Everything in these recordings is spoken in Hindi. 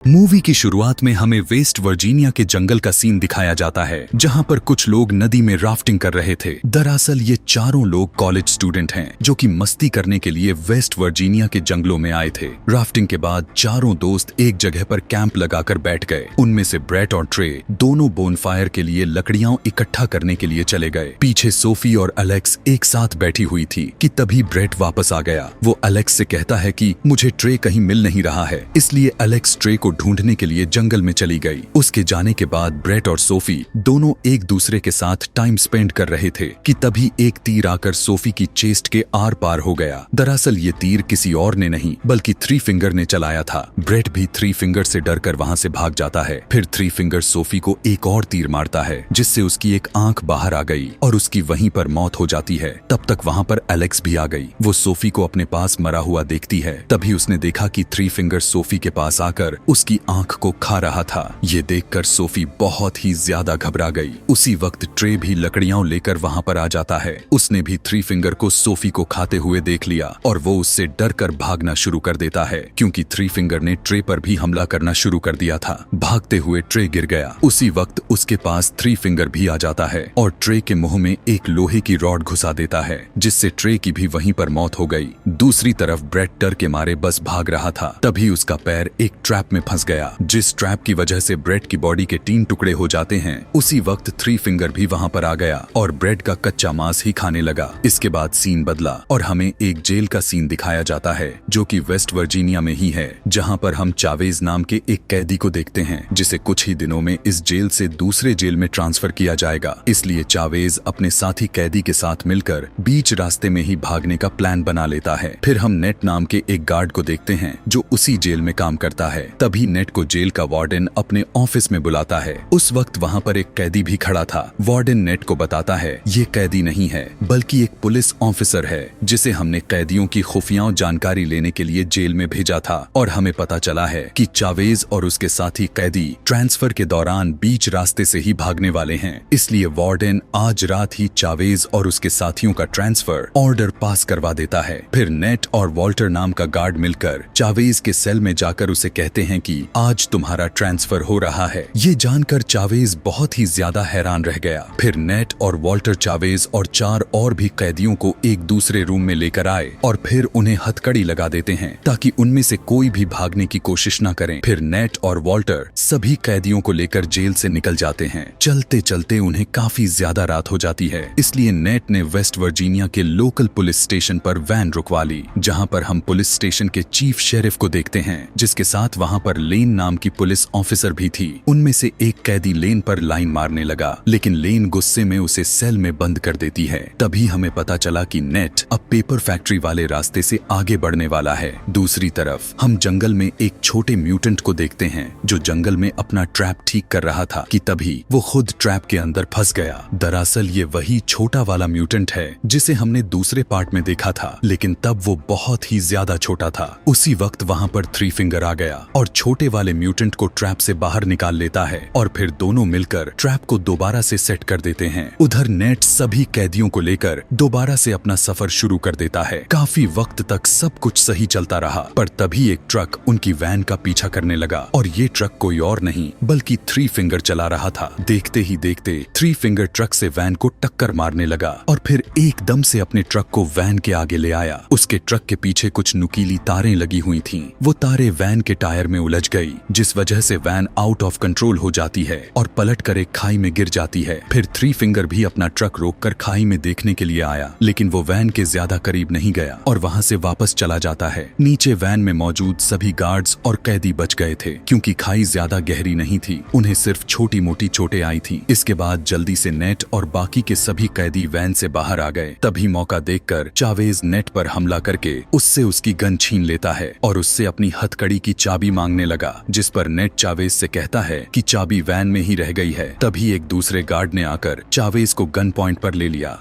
मूवी की शुरुआत में हमें वेस्ट वर्जीनिया के जंगल का सीन दिखाया जाता है, जहां पर कुछ लोग नदी में राफ्टिंग कर रहे थे। दरअसल ये चारों लोग कॉलेज स्टूडेंट हैं, जो कि मस्ती करने के लिए वेस्ट वर्जीनिया के जंगलों में आए थे। राफ्टिंग के बाद चारों दोस्त एक जगह पर कैंप लगाकर बैठ गए। उनमें से ब्रेट और ट्रे दोनों बोनफायर के लिए लकड़ियां इकट्ठा करने के लिए चले गए। पीछे सोफी और एलेक्स एक साथ बैठी हुई थी कि तभी ब्रेट वापस आ गया। वो एलेक्स से कहता है कि मुझे ट्रे कहीं मिल नहीं रहा है, इसलिए एलेक्स ट्रे को ढूंढने के लिए जंगल में चली गई। उसके जाने के बाद ब्रेट और सोफी दोनों एक दूसरे के साथ टाइम स्पेंड कर रहे थे कि तभी एक तीर आकर सोफी की चेस्ट के आर पार हो गया। दरअसल ये तीर किसी और ने नहीं बल्कि थ्री फिंगर ने चलाया था। ब्रेट भी थ्री फिंगर से डरकर वहां से भाग जाता है। फिर थ्री फिंगर सोफी को एक और तीर मारता है, जिससे उसकी एक आंख बाहर आ गई और उसकी वहीं पर मौत हो जाती है। तब तक वहां पर एलेक्स भी आ गई। वो सोफी को अपने पास मरा हुआ देखती है। तभी उसने देखा कि थ्री फिंगर सोफी के पास आकर उसकी आंख को खा रहा था। ये देखकर सोफी बहुत ही ज्यादा घबरा गई। उसी वक्त ट्रे भी लकड़ियां लेकर वहां पर आ जाता है। उसने भी थ्री फिंगर को सोफी को खाते हुए देख लिया और वो उससे डरकर भागना शुरू कर देता है, क्योंकि थ्री फिंगर ने ट्रे पर भी हमला करना शुरू कर दिया था। भागते हुए ट्रे गिर गया। उसी वक्त उसके पास थ्री फिंगर भी आ जाता है और ट्रे के मुंह में एक लोहे की रॉड घुसा देता है, जिससे ट्रे की भी वहीं पर मौत हो गई। दूसरी तरफ ब्रेट डर के मारे बस भाग रहा था। तभी उसका पैर एक ट्रैप में फंस गया, जिस ट्रैप की वजह से ब्रेट की बॉडी के 3 टुकड़े हो जाते हैं। उसी वक्त थ्री फिंगर भी वहां पर आ गया और ब्रेट का कच्चा मांस ही खाने लगा। इसके बाद सीन बदला और हमें एक जेल का सीन दिखाया जाता है, जो कि वेस्ट वर्जीनिया में ही है, जहां पर हम चावेज नाम के एक कैदी को देखते हैं, जिसे कुछ ही दिनों में इस जेल से दूसरे जेल में ट्रांसफर किया जाएगा। इसलिए चावेज अपने साथी कैदी के साथ मिलकर बीच रास्ते में ही भागने का प्लान बना लेता है। फिर हम नेट नाम के एक गार्ड को देखते हैं, जो उसी जेल में काम करता है। तभी नेट को जेल का वार्डन अपने ऑफिस में बुलाता है। उस वक्त वहां पर एक कैदी भी खड़ा था। वार्डन नेट को बताता है ये कैदी नहीं है, बल्कि एक पुलिस ऑफिसर है, जिसे हमने कैदियों की खुफिया जानकारी लेने के लिए जेल में भेजा था। और हमें पता चला है कि चावेज और उसके साथी कैदी ट्रांसफर के दौरान बीच रास्ते से ही भागने वाले हैं। इसलिए वार्डन आज रात ही चावेज और उसके साथियों का ट्रांसफर ऑर्डर पास करवा देता है। फिर नेट और वॉल्टर नाम का गार्ड मिलकर चावेज के सेल में जाकर उसे कहते हैं कि आज तुम्हारा ट्रांसफर हो रहा है। ये जानकर चावेज बहुत ही ज्यादा हैरान रह गया। फिर नेट और वॉल्टर चावेज और 4 और भी कैदियों को एक दूसरे रूम में लेकर आए और फिर उन्हें हथकड़ी लगा देते हैं, ताकि उनमें से कोई भी भागने की कोशिश न करें। फिर नेट और वॉल्टर सभी कैदियों को लेकर जेल से निकल जाते हैं। चलते चलते उन्हें काफी ज्यादा रात हो जाती है, इसलिए नेट ने वेस्ट वर्जीनिया के लोकल पुलिस स्टेशन पर वैन रुकवा ली, जहां पर हम पुलिस स्टेशन के चीफ शेरिफ को देखते हैं, जिसके साथ वहां पर लेन नाम की पुलिस ऑफिसर भी थी। उनमें से एक कैदी लेन पर लाइन मारने लगा, लेकिन लेन गुस्से में उसे सेल में बंद कर देती है। तभी हमें पता चला कि नेट अब पेपर फैक्ट्री वाले रास्ते से आगे बढ़ने वाला है। दूसरी तरफ हम जंगल में एक छोटे म्यूटेंट को देखते हैं, जो जंगल में अपना ट्रैप ठीक कर रहा था कि तभी वो खुद ट्रैप के अंदर फंस गया। दरअसल ये वही छोटा वाला म्यूटेंट है जिसे हमने दूसरे पार्ट में देखा था, लेकिन तब वो बहुत ही ज्यादा छोटा था। उसी वक्त वहां पर थ्री फिंगर आ गया और छोटे वाले म्यूटेंट को ट्रैप से बाहर निकाल लेता है और फिर दोनों मिलकर ट्रैप को दोबारा से सेट कर देते हैं। उधर नेट सभी कैदियों को लेकर दोबारा से अपना सफर शुरू कर देता है। काफी वक्त तक सब कुछ सही चलता रहा, पर तभी एक ट्रक उनकी वैन का पीछा करने लगा और ये ट्रक कोई और नहीं बल्कि थ्री फिंगर चला रहा था। देखते ही देखते थ्री फिंगर ट्रक से वैन को टक्कर मारने लगा और फिर एकदम से अपने ट्रक को वैन के आगे ले आया। उसके ट्रक के पीछे कुछ नुकीली तारें लगी हुई थीं। वो तारें वैन के टायर में उलझ गई, जिस वजह से वैन आउट ऑफ कंट्रोल हो जाती है और पलट कर एक खाई में गिर जाती है। फिर थ्री फिंगर भी अपना ट्रक रोककर खाई में देखने के लिए आया, लेकिन वो वैन के ज्यादा करीब नहीं गया और वहां से वापस चला जाता है। नीचे वैन में मौजूद सभी गार्ड्स और कैदी बच गए थे, क्योंकि खाई ज्यादा गहरी नहीं थी। उन्हें सिर्फ छोटी मोटी चोटें आई थी। इसके बाद जल्दी से नेट और बाकी के सभी कैदी वैन से बाहर आ गए। तभी मौका देखकर चावेज नेट पर हमला करके उससे उसकी गन छीन लेता है और उससे अपनी हथकड़ी की चाबी मांगने लगा, जिस पर नेट चावेज से कहता है कि चाबी वैन में ही रह गई है। तभी एक दूसरे गार्ड ने आकर चावेज को गन पॉइंट पर ले लिया।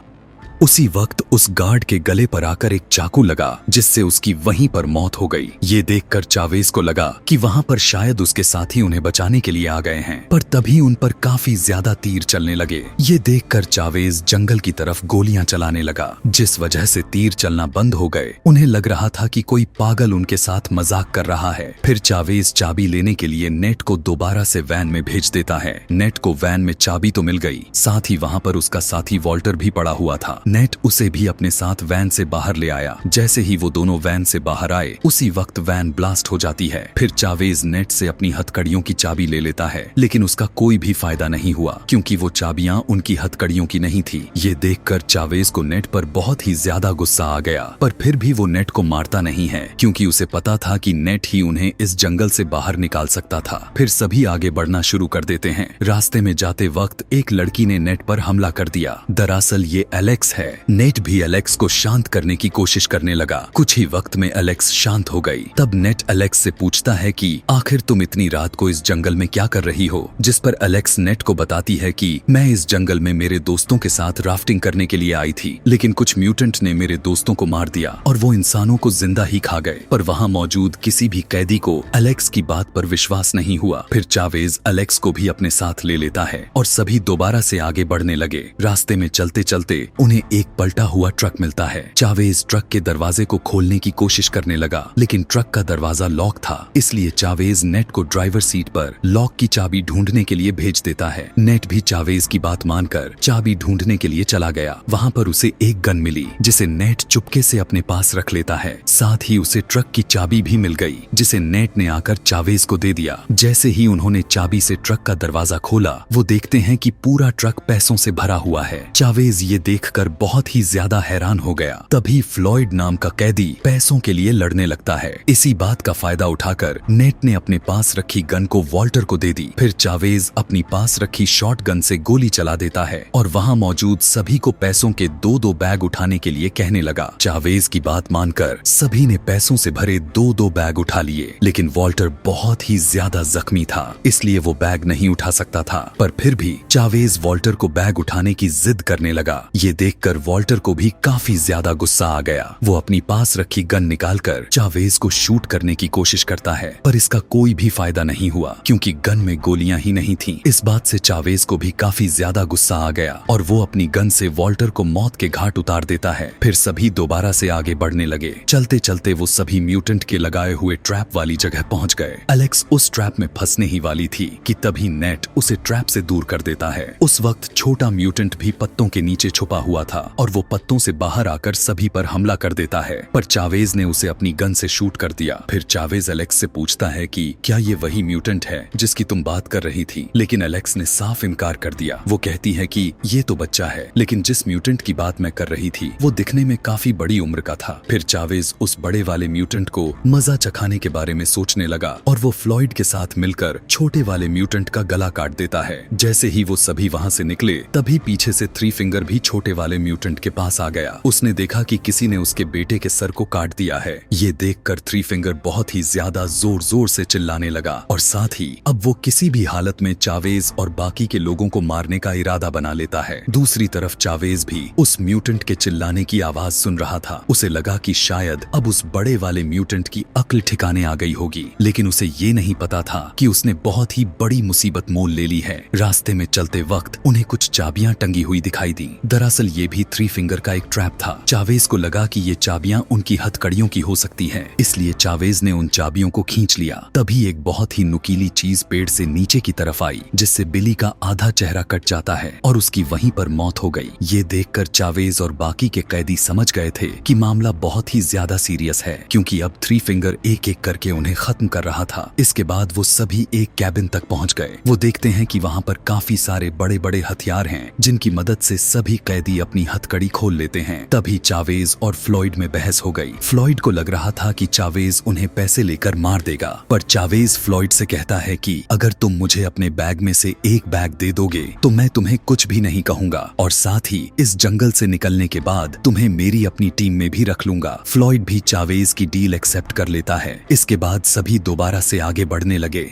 उसी वक्त उस गार्ड के गले पर आकर एक चाकू लगा, जिससे उसकी वहीं पर मौत हो गई। ये देखकर चावेज को लगा कि वहाँ पर शायद उसके साथी उन्हें बचाने के लिए आ गए हैं, पर तभी उन पर काफी ज्यादा तीर चलने लगे। ये देखकर चावेज जंगल की तरफ गोलियां चलाने लगा, जिस वजह से तीर चलना बंद हो गए। उन्हें लग रहा था कि कोई पागल उनके साथ मजाक कर रहा है। फिर चावेज चाबी लेने के लिए नेट को दोबारा से वैन में भेज देता है। नेट को वैन में चाबी तो मिल गई, साथ ही वहाँ पर उसका साथी वॉल्टर भी पड़ा हुआ था। नेट उसे भी अपने साथ वैन से बाहर ले आया। जैसे ही वो दोनों वैन से बाहर आए, उसी वक्त वैन ब्लास्ट हो जाती है। फिर चावेज नेट से अपनी हथकड़ियों की चाबी ले लेता है, लेकिन उसका कोई भी फायदा नहीं हुआ, क्योंकि वो चाबियां उनकी हथकड़ियों की नहीं थी। ये देखकर चावेज को नेट पर बहुत ही ज्यादा गुस्सा आ गया, पर फिर भी वो नेट को मारता नहीं है, क्योंकि उसे पता था कि नेट ही उन्हें इस जंगल से बाहर निकाल सकता था। फिर सभी आगे बढ़ना शुरू कर देते हैं। रास्ते में जाते वक्त एक लड़की ने नेट पर हमला कर दिया। दरअसल ये एलेक्स है। नेट भी एलेक्स को शांत करने की कोशिश करने लगा। कुछ ही वक्त में एलेक्स शांत हो गई। तब नेट एलेक्स से पूछता है कि आखिर तुम इतनी रात को इस जंगल में क्या कर रही हो, जिस पर एलेक्स नेट को बताती है कि मैं इस जंगल में मेरे दोस्तों के साथ राफ्टिंग करने के लिए आई थी, लेकिन कुछ म्यूटेंट ने मेरे दोस्तों को मार दिया और वो इंसानों को जिंदा ही खा गए। पर वहाँ मौजूद किसी भी कैदी को एलेक्स की बात पर विश्वास नहीं हुआ। फिर चावेज एलेक्स को भी अपने साथ ले लेता है और सभी दोबारा से आगे बढ़ने लगे। रास्ते में चलते चलते उन्हें एक पलटा हुआ ट्रक मिलता है। चावेज ट्रक के दरवाजे को खोलने की कोशिश करने लगा, लेकिन ट्रक का दरवाजा लॉक था। इसलिए चावेज नेट को ड्राइवर सीट पर लॉक की चाबी ढूंढने के लिए भेज देता है। नेट भी चावेज की बात मानकर चाबी ढूंढने के लिए चला गया। वहाँ पर उसे एक गन मिली, जिसे नेट चुपके से अपने पास रख लेता है। साथ ही उसे ट्रक की चाबी भी मिल गई, जिसे नेट ने आकर चावेज को दे दिया। जैसे ही उन्होंने चाबी से ट्रक का दरवाजा खोला, वो देखते हैं कि पूरा ट्रक पैसों से भरा हुआ है। चावेज ये देखकर बहुत ही ज्यादा हैरान हो गया। तभी फ्लॉयड नाम का कैदी पैसों के लिए लड़ने लगता है। इसी बात का फायदा उठाकर नेट ने अपने पास रखी गन को वॉल्टर को दे दी। फिर चावेज अपनी पास रखी शॉट गन से गोली चला देता है और वहाँ मौजूद सभी को पैसों के 2-2 बैग उठाने के लिए कहने लगा। चावेज की बात मानकर सभी ने पैसों से भरे 2-2 बैग उठा लिए, लेकिन वॉल्टर बहुत ही ज्यादा जख्मी था, इसलिए वो बैग नहीं उठा सकता था। पर फिर भी चावेज वॉल्टर को बैग उठाने की जिद करने लगा। ये देखकर वॉल्टर को भी काफी ज्यादा गुस्सा आ गया। वो अपनी पास रखी गन निकालकर चावेज को शूट करने की कोशिश करता है, पर इसका कोई भी फायदा नहीं हुआ, क्योंकि गन में गोलियां ही नहीं थीं। इस बात से चावेज को भी काफी ज्यादा गुस्सा आ गया और वो अपनी गन से वॉल्टर को मौत के घाट उतार देता है। फिर सभी दोबारा से आगे बढ़ने लगे। चलते चलते वो सभी म्यूटेंट के लगाए हुए ट्रैप वाली जगह पहुंच गए। एलेक्स उस ट्रैप में फंसने ही वाली थी कि तभी नेट उसे ट्रैप से दूर कर देता है। उस वक्त छोटा म्यूटेंट भी पत्तों के नीचे छुपा हुआ था और वो पत्तों से बाहर आकर सभी पर हमला कर देता है, पर चावेज ने उसे अपनी गन से शूट कर दिया। फिर चावेज एलेक्स से पूछता है कि क्या ये वही म्यूटेंट है जिसकी तुम बात कर रही थी, लेकिन एलेक्स ने साफ इनकार कर दिया। वो कहती है कि ये तो बच्चा है, लेकिन जिस म्यूटेंट की बात मैं कर रही थी वो दिखने में काफी बड़ी उम्र का था। फिर चावेज उस बड़े वाले म्यूटेंट को मजा चखाने के बारे में सोचने लगा और वो फ्लॉयड के साथ मिलकर छोटे वाले म्यूटेंट का गला काट देता है। जैसे ही वो सभी वहाँ से निकले, तभी पीछे से थ्री फिंगर भी छोटे वाले म्यूटेंट के पास आ गया। उसने देखा कि किसी ने उसके बेटे के सर को काट दिया है। ये देखकर थ्री फिंगर बहुत ही ज्यादा जोर जोर से चिल्लाने लगा और साथ ही अब वो किसी भी हालत में चावेज और बाकी के लोगों को मारने का इरादा बना लेता है। दूसरी तरफ चावेज भी उस म्यूटेंट के चिल्लाने की आवाज सुन रहा था। उसे लगा कि शायद अब उस बड़े वाले म्यूटेंट की अक्ल ठिकाने आ गई होगी, लेकिन उसे ये नहीं पता था कि उसने बहुत ही बड़ी मुसीबत मोल ले ली है। रास्ते में चलते वक्त उन्हें कुछ चाबियां टंगी हुई दिखाई दी। दरअसल ये भी थ्री फिंगर का एक ट्रैप था। चावेज को लगा कि ये चाबियां उनकी हथकड़ियों की हो सकती हैं, इसलिए चावेज ने उन चाबियों को खींच लिया। तभी एक बहुत ही नुकीली चीज पेड़ से नीचे की तरफ आई, जिससे बिली का आधा चेहरा कट जाता है और उसकी वहीं पर मौत हो गई। ये देखकर चावेज और बाकी के कैदी समझ गए थे कि मामला बहुत ही ज्यादा सीरियस है, क्योंकि अब थ्री फिंगर एक एक करके उन्हें खत्म कर रहा था। इसके बाद वो सभी एक कैबिन तक पहुंच गए। वो देखते हैं कि वहाँ पर काफी सारे बड़े बड़े हथियार हैं, जिनकी मदद से सभी कैदी अपनी हथकड़ी खोल लेते हैं। तभी चावेज और फ्लॉयड में बहस हो गई। फ्लॉयड को लग रहा था कि चावेज उन्हें पैसे लेकर मार देगा, पर चावेज फ्लॉयड से कहता है कि अगर तुम मुझे अपने बैग में से एक बैग दे दोगे तो मैं तुम्हें कुछ भी नहीं कहूंगा, और साथ ही इस जंगल से निकलने के बाद तुम्हें मेरी अपनी टीम में भी रख लूंगा। फ्लॉयड भी चावेज की डील एक्सेप्ट कर लेता है। इसके बाद सभी दोबारा से आगे बढ़ने लगे।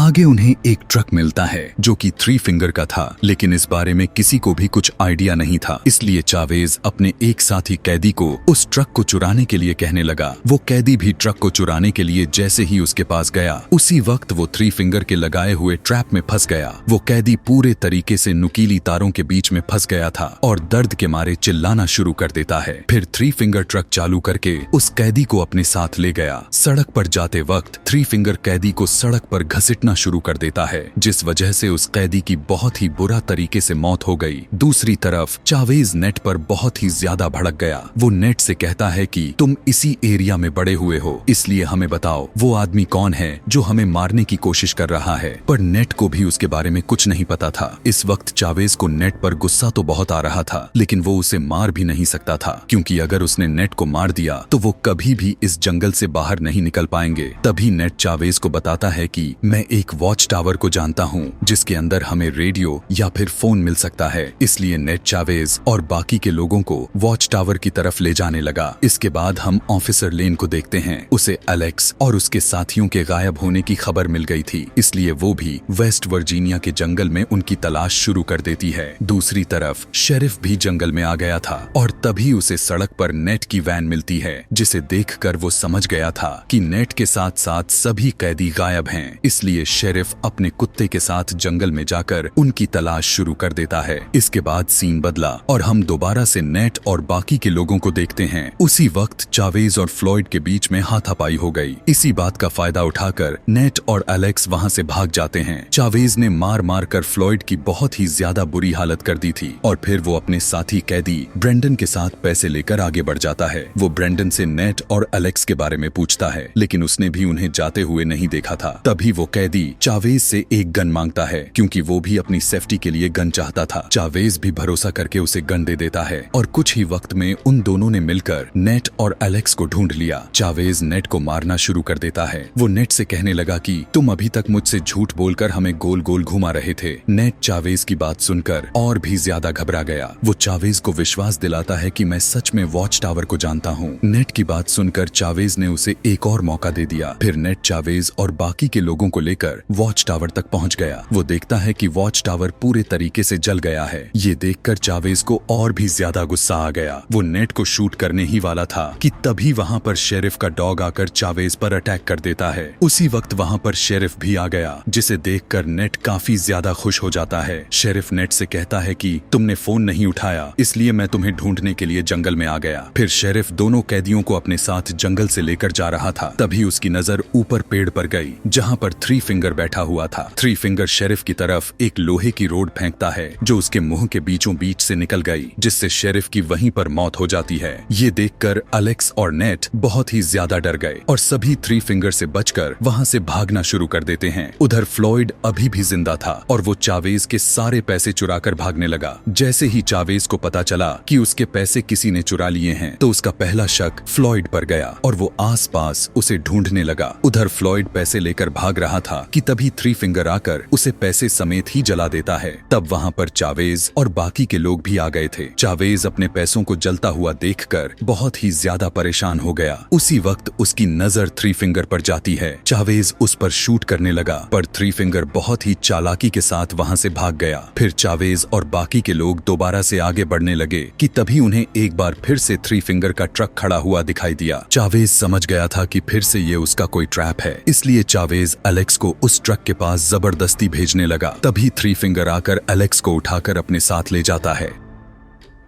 आगे उन्हें एक ट्रक मिलता है जो कि थ्री फिंगर का था, लेकिन इस बारे में किसी को भी कुछ आइडिया नहीं था। इसलिए चावेज अपने एक साथी कैदी को उस ट्रक को चुराने के लिए कहने लगा। वो कैदी भी ट्रक को चुराने के लिए जैसे ही उसके पास गया, उसी वक्त वो थ्री फिंगर के लगाए हुए ट्रैप में फंस गया। वो कैदी पूरे तरीके से नुकीली तारों के बीच में फंस गया था और दर्द के मारे चिल्लाना शुरू कर देता है। फिर थ्री फिंगर ट्रक चालू करके उस कैदी को अपने साथ ले गया। सड़क पर जाते वक्त थ्री फिंगर कैदी को सड़क पर घसीटना शुरू कर देता है, जिस वजह से उस कैदी की बहुत ही बुरा तरीके से मौत हो गई। दूसरी तरफ चावेज नेट पर बहुत ही ज्यादा भड़क गया। वो नेट से कहता है कि तुम इसी एरिया में बड़े हुए हो, इसलिए हमें बताओ वो आदमी कौन है जो हमें मारने की कोशिश कर रहा है। पर नेट को भी उसके बारे में कुछ नहीं पता था। इस वक्त चावेज को नेट पर गुस्सा तो बहुत आ रहा था, लेकिन वो उसे मार भी नहीं सकता था, क्योंकि अगर उसने नेट को मार दिया तो वो कभी भी इस जंगल से बाहर नहीं निकल पाएंगे। तभी नेट चावेज को बताता है कि मैं एक वॉच टावर को जानता हूँ जिसके अंदर हमें रेडियो या फिर फोन मिल सकता है। इसलिए नेट चावेज और बाकी के लोगों को वॉच टावर की तरफ ले जाने लगा। इसके बाद हम ऑफिसर लेन को देखते हैं। उसे एलेक्स और उसके साथियों के गायब होने की खबर मिल गई थी, इसलिए वो भी वेस्ट वर्जीनिया के जंगल में उनकी तलाश शुरू कर देती है। दूसरी तरफ शेरिफ भी जंगल में आ गया था और तभी उसे सड़क पर नेट की वैन मिलती है, जिसे देखकर वो समझ गया था कि नेट के साथ साथ सभी कैदी गायब हैं। इसलिए शेरिफ अपने कुत्ते के साथ जंगल में जाकर उनकी तलाश शुरू कर देता है। इसके बाद सीन बदला और हम दोबारा से नेट और बाकी के लोगों को देखते हैं। उसी वक्त चावेज और फ्लॉयड के बीच में हाथापाई हो गई। इसी बात का फायदा उठाकर नेट और एलेक्स वहां से भाग जाते हैं। चावेज ने मार मार कर फ्लॉयड की बहुत ही ज्यादा बुरी हालत कर दी थी और फिर वो अपने साथी कैदी ब्रेंडन के साथ पैसे लेकर आगे बढ़ जाता है। वो ब्रेंडन से नेट और एलेक्स के बारे में पूछता है, लेकिन उसने भी उन्हें जाते हुए नहीं देखा था। तभी वो कैदी चावेज से एक गन मांगता है, क्योंकि वो भी अपनी सेफ्टी के लिए गन चाहता था। चावेज भी भरोसा करके उसे गन दे देता है और कुछ ही वक्त में उन दोनों ने मिलकर नेट और एलेक्स को ढूंढ लिया। चावेज नेट को मारना शुरू कर देता है। वो नेट से कहने लगा कि तुम अभी तक मुझसे झूठ बोलकर हमें गोल गोल घुमा रहे थे। नेट चावेज की बात सुनकर और भी ज्यादा घबरा गया। वो चावेज को विश्वास दिलाता है कि मैं सच में वॉच टावर को जानता हूँ। नेट की बात सुनकर चावेज ने उसे एक और मौका दे दिया। फिर नेट चावेज और बाकी के लोगों को लेकर वॉच टावर तक पहुँच गया। वो देखता है कि वॉच टावर पूरे तरीके से जल गया है। ये देखकर चावेज को और भी ज्यादा गुस्सा आ गया। वो नेट को शूट करने ही वाला था कि तभी वहाँ पर शेरिफ का डॉग आकर चावेज पर अटैक कर देता है। उसी वक्त वहाँ पर शेरिफ भी आ गया, जिसे देखकर नेट काफी ज्यादा खुश हो जाता है। शेरिफ नेट से कहता है कि तुमने फोन नहीं उठाया, इसलिए मैं तुम्हें ढूंढने के लिए जंगल में आ गया। फिर शेरिफ दोनों कैदियों को अपने साथ जंगल से लेकर जा रहा था। तभी उसकी नजर ऊपर पेड़ पर गई, जहाँ पर थ्री फिंगर बैठा हुआ था। थ्री फिंगर शेरिफ की तरफ एक लोहे की रोड फेंकता है, जो उसके मुंह के बीचों बीच से निकल गई, जिससे शेरिफ की वहीं पर मौत हो जाती है। ये देखकर एलेक्स और नेट बहुत ही ज्यादा डर गए और सभी थ्री फिंगर से बचकर वहाँ से भागना शुरू कर देते हैं। उधर फ्लॉयड अभी भी जिंदा था और वो चावेज के सारे पैसे चुराकर भागने लगा। जैसे ही चावेज को पता चला कि उसके पैसे किसी ने चुरा लिए हैं, तो उसका पहला शक फ्लॉयड पर गया और वो आसपास उसे ढूंढने लगा। उधर फ्लॉयड पैसे लेकर भाग रहा था कि तभी थ्री फिंगर आकर उसे पैसे समेत ही जला देता है। तब वहाँ पर चावेज और बाकी के लोग भी आ गए थे। चावेज अपने पैसों को जलता हुआ देखकर बहुत ही ज्यादा परेशान हो गया। उसी वक्त उसकी नजर थ्री फिंगर पर जाती है। चावेज उस पर शूट करने लगा, पर थ्री फिंगर बहुत ही चालाकी के साथ वहाँ से भाग गया। फिर चावेज और बाकी के लोग दोबारा से आगे बढ़ने लगे कि तभी उन्हें एक बार फिर से थ्री फिंगर का ट्रक खड़ा हुआ दिखाई दिया। चावेज समझ गया था कि फिर से ये उसका कोई ट्रैप है, इसलिए चावेज एलेक्स को उस ट्रक के पास जबरदस्ती भेजने लगा। तभी थ्री फिंगर आकर एलेक्स को उठाकर अपने साथ ले जाता है।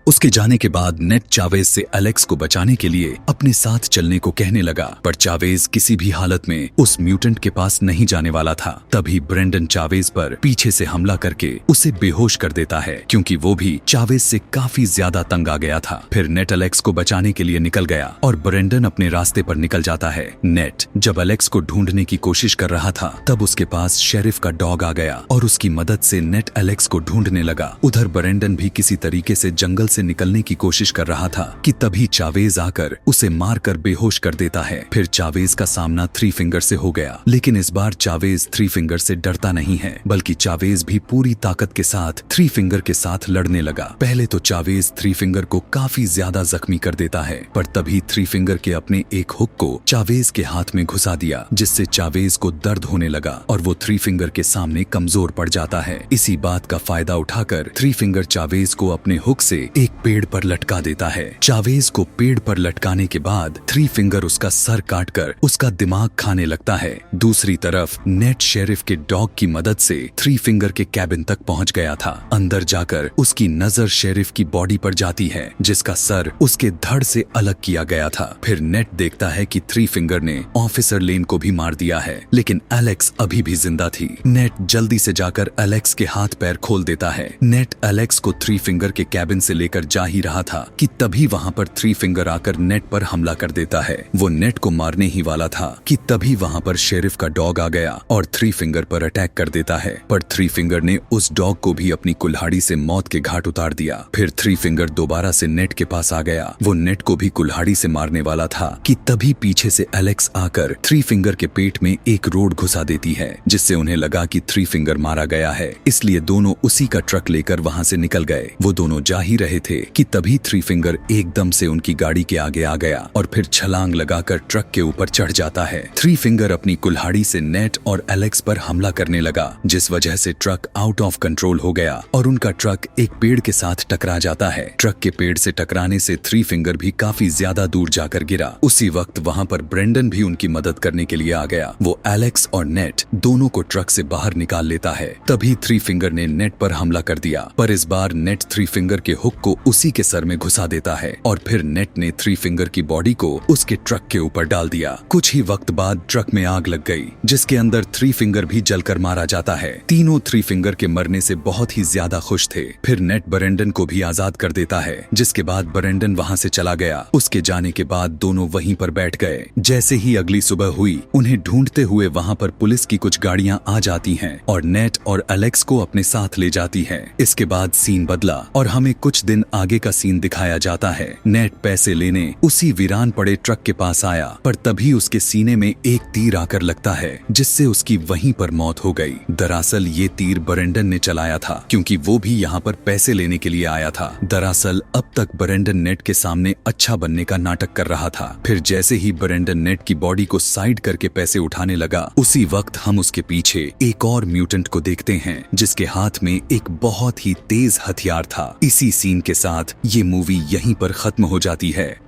उसके जाने के बाद नेट चावेज से एलेक्स को बचाने के लिए अपने साथ चलने को कहने लगा, पर चावेज किसी भी हालत में उस म्यूटेंट के पास नहीं जाने वाला था। तभी ब्रेंडन चावेज पर पीछे से हमला करके उसे बेहोश कर देता है, क्योंकि वो भी चावेज से काफी ज्यादा तंग आ गया था। फिर नेट एलेक्स को बचाने के लिए निकल गया और ब्रेंडन अपने रास्ते पर निकल जाता है। नेट जब एलेक्स को ढूंढने की कोशिश कर रहा था, तब उसके पास शेरिफ का डॉग आ गया और उसकी मदद से नेट एलेक्स को ढूंढने लगा। उधर ब्रेंडन भी किसी तरीके से जंगल से निकलने की कोशिश कर रहा था कि तभी चावेज आकर उसे मारकर बेहोश कर देता है। फिर चावेज का सामना थ्री फिंगर से हो गया, लेकिन इस बार चावेज थ्री फिंगर से डरता नहीं है, बल्कि चावेज भी पूरी ताकत के साथ थ्री फिंगर के साथ लड़ने लगा। पहले तो चावेज थ्री फिंगर को काफी ज्यादा जख्मी कर देता है, पर तभी थ्री फिंगर के अपने एक हुक को चावेज के हाथ में घुसा दिया, जिससे चावेज को दर्द होने लगा और वो थ्री फिंगर के सामने कमजोर पड़ जाता है। इसी बात का फायदा उठाकर थ्री फिंगर चावेज को अपने हुक से एक पेड़ पर लटका देता है। चावेज को पेड़ पर लटकाने के बाद थ्री फिंगर उसका सर काटकर उसका दिमाग खाने लगता है। दूसरी तरफ नेट शेरिफ के डॉग की मदद से थ्री फिंगर के कैबिन तक पहुंच गया था। अंदर जाकर उसकी नजर शेरिफ की बॉडी पर जाती है, जिसका सर उसके धड़ से अलग किया गया था। फिर नेट देखता है कि थ्री फिंगर ने ऑफिसर लेन को भी मार दिया है, लेकिन एलेक्स अभी भी जिंदा थी। नेट जल्दी से जाकर एलेक्स के हाथ पैर खोल देता है। नेट एलेक्स को थ्री फिंगर के कैबिन से लेकर जा ही रहा था कि तभी वहां पर थ्री फिंगर आकर नेट पर हमला कर देता है। वो नेट को मारने ही वाला था कि तभी वहां पर शेरिफ का डॉग आ गया और थ्री फिंगर पर अटैक कर देता है, पर थ्री फिंगर ने उस डॉग को भी अपनी कुल्हाड़ी से मौत के घाट उतार दिया। फिर थ्री फिंगर दोबारा से नेट के पास आ गया। वो नेट को भी कुल्हाड़ी से मारने वाला था कि तभी पीछे से एलेक्स आकर थ्री फिंगर के पेट में एक रोड घुसा देती है, जिससे उन्हें लगा कि थ्री फिंगर मारा गया है, इसलिए दोनों उसी का ट्रक लेकर वहां से निकल गए। वो दोनों जा ही रहे थे कि तभी थ्री फिंगर एकदम से उनकी गाड़ी के आगे आ गया और फिर छलांग लगाकर ट्रक के ऊपर चढ़ जाता है। थ्री फिंगर अपनी कुल्हाड़ी से नेट और एलेक्स पर हमला करने लगा, जिस वजह से ट्रक आउट ऑफ कंट्रोल हो गया और उनका ट्रक एक पेड़ के साथ टकरा जाता है। ट्रक के पेड़ से टकराने से थ्री फिंगर भी काफी ज्यादा दूर जाकर गिरा। उसी वक्त वहां पर ब्रेंडन भी उनकी मदद करने के लिए आ गया। वो एलेक्स और नेट दोनों को ट्रक से बाहर निकाल लेता है। तभी थ्री फिंगर ने नेट पर हमला कर दिया, पर इस बार नेट थ्री फिंगर के हुक को उसी के सर में घुसा देता है और फिर नेट ने थ्री फिंगर की बॉडी को उसके ट्रक के ऊपर डाल दिया। कुछ ही वक्त बाद ट्रक में आग लग गई, जिसके अंदर थ्री फिंगर भी जलकर मारा जाता है। तीनों थ्री फिंगर के मरने से बहुत ही ज्यादा खुश थे। फिर नेट ब्रेंडन को भी आजाद कर देता है, जिसके बाद ब्रेंडन वहां से चला गया। उसके जाने के बाद दोनों वहीं पर बैठ गए। जैसे ही अगली सुबह हुई, उन्हें ढूंढते हुए वहां पर पुलिस की कुछ गाड़ियां आ जाती हैं और नेट और एलेक्स को अपने साथ ले जाती हैं। इसके बाद सीन बदला और हमें कुछ दिन आगे का सीन दिखाया जाता है। नेट पैसे लेने उसी वीरान पड़े ट्रक के पास आया, पर तभी उसके सीने में एक तीर आकर लगता है, जिससे उसकी वहीं पर मौत हो गई। दरअसल ये तीर ब्रेंडन ने चलाया था, क्योंकि वो भी यहाँ पर पैसे लेने के लिए आया था। दरअसल अब तक ब्रेंडन नेट के सामने अच्छा बनने का नाटक कर रहा था। फिर जैसे ही ब्रेंडन नेट की बॉडी को साइड करके पैसे उठाने लगा, उसी वक्त हम उसके पीछे एक और म्यूटेंट को देखते हैं, जिसके हाथ में एक बहुत ही तेज हथियार था। इसी सीन के साथ ये मूवी यहीं पर खत्म हो जाती है।